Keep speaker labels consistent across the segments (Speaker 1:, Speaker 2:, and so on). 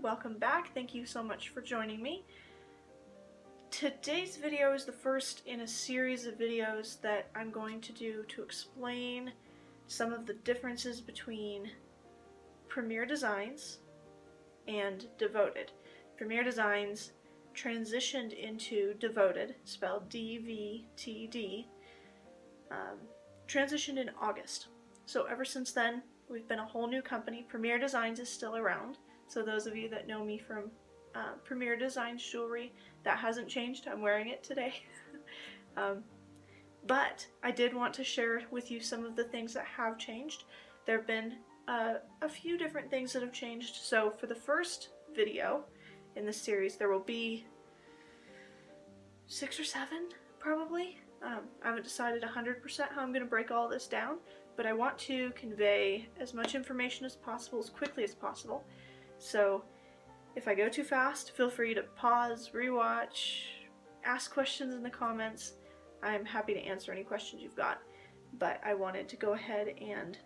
Speaker 1: everyone, welcome back. Thank you so much for joining me. Today's video is the first in a series of videos that I'm going to do to explain some of the differences between Premier Designs and Devoted. Premier Designs transitioned into Devoted, spelled DVTD, transitioned in August. So ever since then, we've been a whole new company. Premier Designs is still around. So those of you that know me from Premier Designs jewelry, that hasn't changed. I'm wearing it today. But I did want to share with you some of the things that have changed. There have been a few different things that have changed. So for the first video in this series, there will be 6 or 7 probably. I haven't decided 100% how I'm going to break all this down, but I want to convey as much information as possible as quickly as possible. So if I go too fast, feel free to pause, rewatch, ask questions in the comments. I'm happy to answer any questions you've got, but I wanted to go ahead and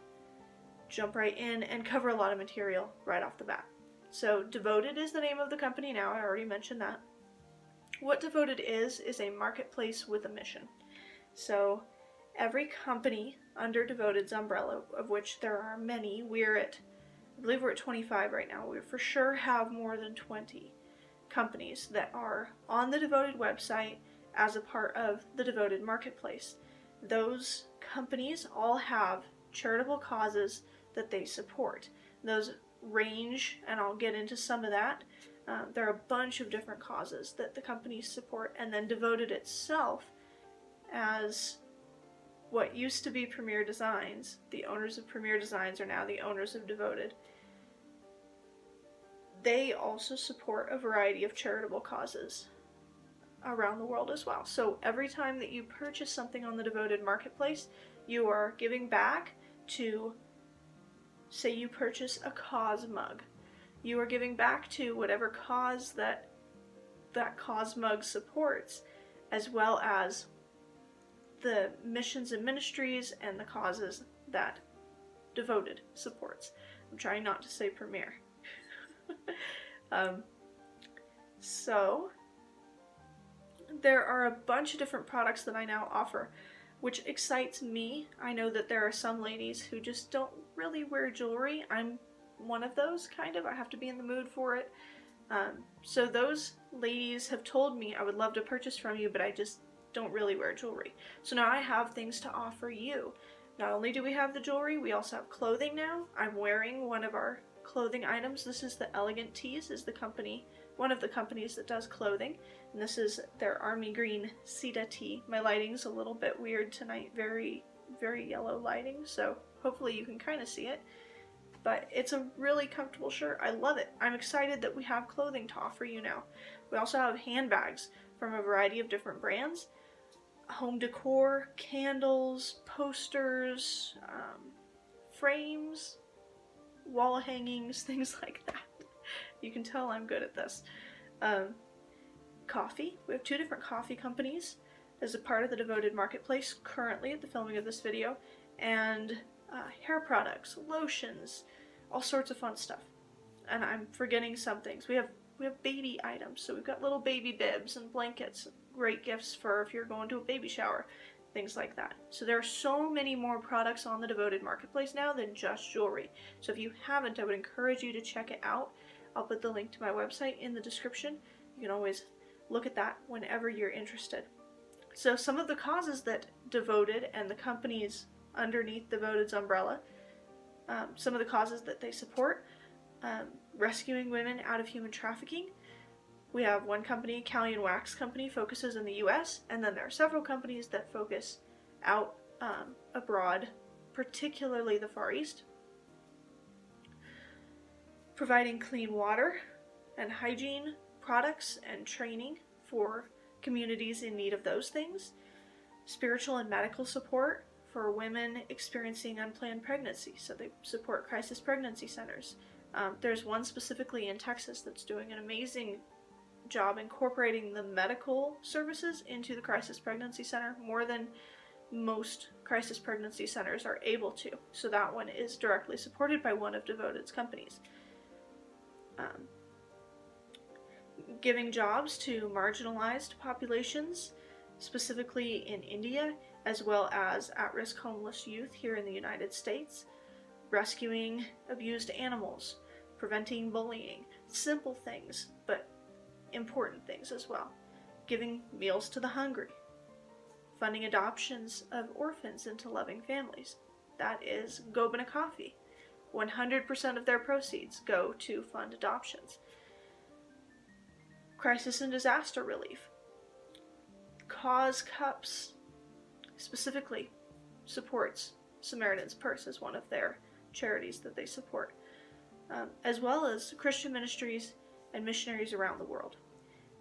Speaker 1: jump right in and cover a lot of material right off the bat. So Devoted is the name of the company now. I already mentioned that. What Devoted is a marketplace with a mission. So every company under Devoted's umbrella, of which there are many, I believe we're at 25 right now. We for sure have more than 20 companies that are on the Devoted website as a part of the Devoted marketplace. Those companies all have charitable causes that they support. Those range, and I'll get into some of that. There are a bunch of different causes that the companies support, and then Devoted itself, as what used to be Premier Designs, the owners of Premier Designs are now the owners of Devoted. They also support a variety of charitable causes around the world as well. So every time that you purchase something on the Devoted marketplace, you are giving back to, say you purchase a cause mug. You are giving back to whatever cause that cause mug supports, as well as the missions and ministries and the causes that Devoted supports. I'm trying not to say Premier. So there are a bunch of different products that I now offer, which excites me. I know that there are some ladies who just don't really wear jewelry. I'm one of those, kind of. I have to be in the mood for it. So those ladies have told me, I would love to purchase from you, but I just don't really wear jewelry. So now I have things to offer you. Not only do we have the jewelry, we also have clothing now. I'm wearing one of our clothing items. This is the Elegant Tees, is the company, one of the companies that does clothing. And this is their army green Sita tee. My lighting's a little bit weird tonight, very, very yellow lighting, so hopefully you can kind of see it. But it's a really comfortable shirt. I love it. I'm excited that we have clothing to offer you now. We also have handbags from a variety of different brands. Home decor, candles, posters, frames, wall hangings, things like that. You can tell I'm good at this. Coffee. We have 2 different coffee companies as a part of the Devoted marketplace currently at the filming of this video, and hair products, lotions, all sorts of fun stuff. And I'm forgetting some things. We have baby items, so we've got little baby bibs and blankets, great gifts for if you're going to a baby shower, things like that. So there are so many more products on the Devoted marketplace now than just jewelry. So if you haven't, I would encourage you to check it out. I'll put the link to my website in the description. You can always look at that whenever you're interested. So some of the causes that Devoted and the companies underneath Devoted's umbrella, some of the causes that they support, rescuing women out of human trafficking. We have one company, Callion Wax Company, focuses in the US, and then there are several companies that focus out abroad, particularly the Far East. Providing clean water and hygiene products and training for communities in need of those things. Spiritual and medical support for women experiencing unplanned pregnancy, so they support crisis pregnancy centers. There's one specifically in Texas that's doing an amazing job incorporating the medical services into the crisis pregnancy center, more than most crisis pregnancy centers are able to. So that one is directly supported by one of Devoted's companies. giving jobs to marginalized populations, specifically in India, as well as at-risk homeless youth here in the United States, rescuing abused animals, preventing bullying, simple things, but important things as well, giving meals to the hungry, funding adoptions of orphans into loving families. That is Gobina Coffee. 100% of their proceeds go to fund adoptions. Crisis and disaster relief. Cause Cups specifically supports Samaritan's Purse as one of their charities that they support, as well as Christian ministries and missionaries around the world.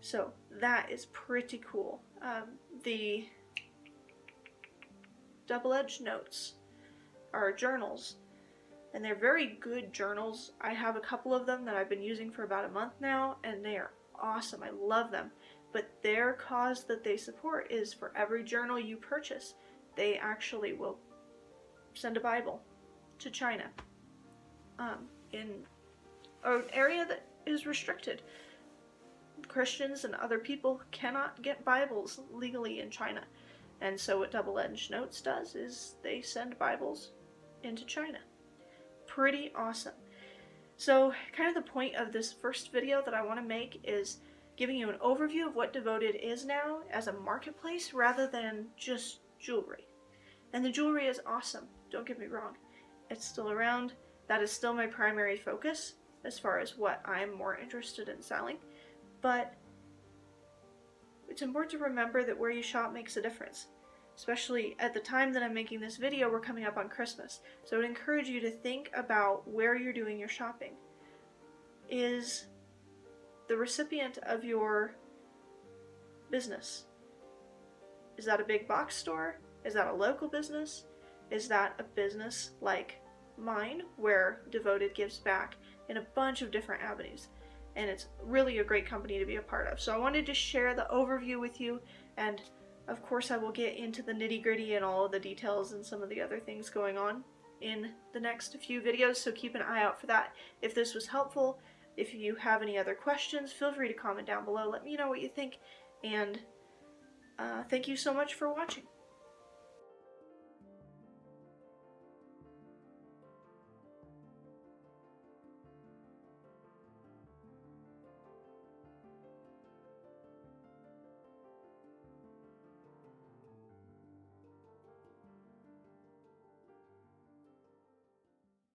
Speaker 1: So that is pretty cool. The double-edged notes are journals, and they're very good journals. I have a couple of them that I've been using for about a month now, and they are awesome. I love them. But their cause that they support is for every journal you purchase, they actually will send a Bible to China, in an area that is restricted. Christians and other people cannot get Bibles legally in China. And so what Double-Edged Notes does is they send Bibles into China. Pretty awesome. So kind of the point of this first video that I want to make is giving you an overview of what Devoted is now as a marketplace rather than just jewelry. And the jewelry is awesome, don't get me wrong. It's still around. That is still my primary focus as far as what I'm more interested in selling. But it's important to remember that where you shop makes a difference. Especially at the time that I'm making this video, we're coming up on Christmas. So I would encourage you to think about where you're doing your shopping. Is the recipient of your business, is that a big box store? Is that a local business? Is that a business like mine, where Devoted gives back in a bunch of different avenues? And it's really a great company to be a part of. So I wanted to share the overview with you, and of course I will get into the nitty-gritty and all of the details and some of the other things going on in the next few videos, so keep an eye out for that. If this was helpful, if you have any other questions, feel free to comment down below. Let me know what you think, and thank you so much for watching.